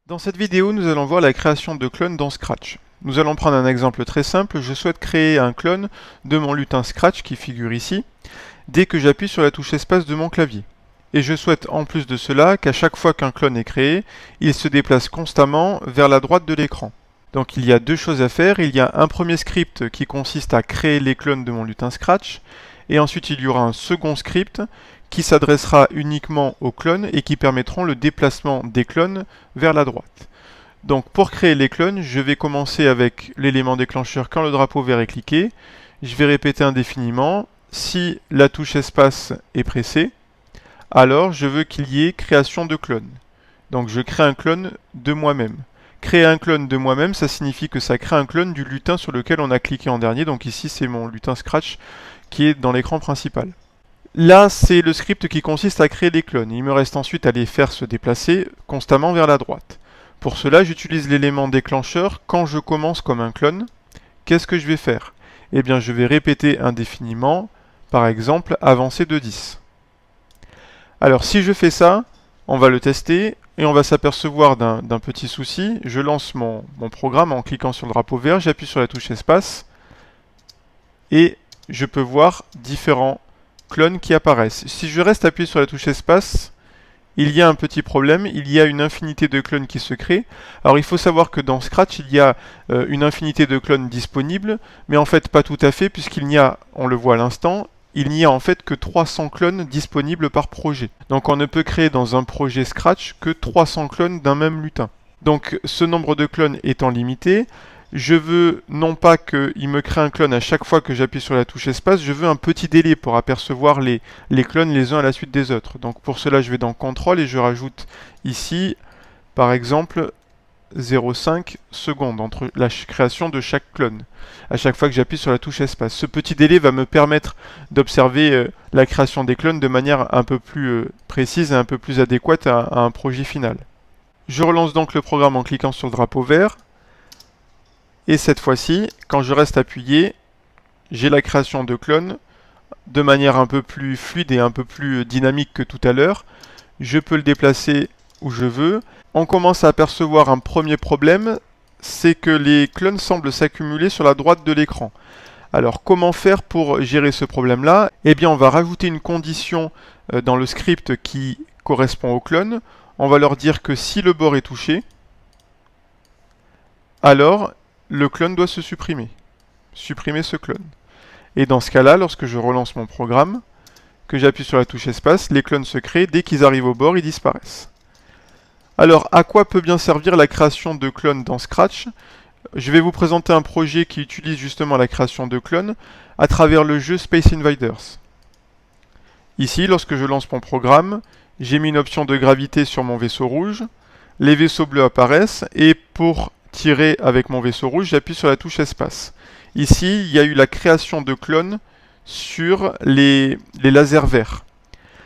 Dans cette vidéo, nous allons voir la création de clones dans Scratch. Nous allons prendre un exemple très simple. Je souhaite créer un clone de mon lutin Scratch qui figure ici, dès que j'appuie sur la touche espace de mon clavier. Et je souhaite en plus de cela qu'à chaque fois qu'un clone est créé, il se déplace constamment vers la droite de l'écran. Donc il y a deux choses à faire. Il y a un premier script qui consiste à créer les clones de mon lutin Scratch, et ensuite il y aura un second script qui s'adressera uniquement aux clones et qui permettront le déplacement des clones vers la droite. Donc pour créer les clones, je vais commencer avec l'élément déclencheur quand le drapeau vert est cliqué. Je vais répéter indéfiniment. Si la touche espace est pressée, alors je veux qu'il y ait création de clone. Donc je crée un clone de moi-même. Créer un clone de moi-même, ça signifie que ça crée un clone du lutin sur lequel on a cliqué en dernier. Donc ici c'est mon lutin Scratch qui est dans l'écran principal. Là, c'est le script qui consiste à créer des clones. Il me reste ensuite à les faire se déplacer constamment vers la droite. Pour cela, j'utilise l'élément déclencheur. Quand je commence comme un clone, qu'est-ce que je vais faire? Eh bien, je vais répéter indéfiniment, par exemple, avancer de 10. Alors, si je fais ça, on va le tester et on va s'apercevoir d'un petit souci. Je lance mon programme en cliquant sur le drapeau vert, j'appuie sur la touche espace et je peux voir différents clones qui apparaissent. Si je reste appuyé sur la touche espace, il y a un petit problème, il y a une infinité de clones qui se créent. Alors il faut savoir que dans Scratch, il y a une infinité de clones disponibles, mais en fait pas tout à fait, puisqu'il n'y a, on le voit à l'instant, il n'y a en fait que 300 clones disponibles par projet. Donc on ne peut créer dans un projet Scratch que 300 clones d'un même lutin. Donc ce nombre de clones étant limité, je veux non pas qu'il me crée un clone à chaque fois que j'appuie sur la touche espace, je veux un petit délai pour apercevoir les clones les uns à la suite des autres. Donc pour cela, je vais dans Contrôle et je rajoute ici, par exemple, 0,5 secondes entre la création de chaque clone, à chaque fois que j'appuie sur la touche espace. Ce petit délai va me permettre d'observer la création des clones de manière un peu plus précise et un peu plus adéquate à un projet final. Je relance donc le programme en cliquant sur le drapeau vert. Et cette fois-ci, quand je reste appuyé, j'ai la création de clones de manière un peu plus fluide et un peu plus dynamique que tout à l'heure. Je peux le déplacer où je veux. On commence à apercevoir un premier problème, c'est que les clones semblent s'accumuler sur la droite de l'écran. Alors comment faire pour gérer ce problème-là? Eh bien on va rajouter une condition dans le script qui correspond aux clones. On va leur dire que si le bord est touché, alors le clone doit se supprimer. Supprimer ce clone. Et dans ce cas-là, lorsque je relance mon programme, que j'appuie sur la touche espace, les clones se créent, dès qu'ils arrivent au bord, ils disparaissent. Alors, à quoi peut bien servir la création de clones dans Scratch? Je vais vous présenter un projet qui utilise justement la création de clones à travers le jeu Space Invaders. Ici, lorsque je lance mon programme, j'ai mis une option de gravité sur mon vaisseau rouge, les vaisseaux bleus apparaissent, et pour tirer avec mon vaisseau rouge, j'appuie sur la touche espace. Ici, il y a eu la création de clones sur les lasers verts.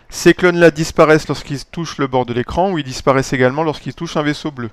Ces clones-là disparaissent lorsqu'ils touchent le bord de l'écran, ou ils disparaissent également lorsqu'ils touchent un vaisseau bleu.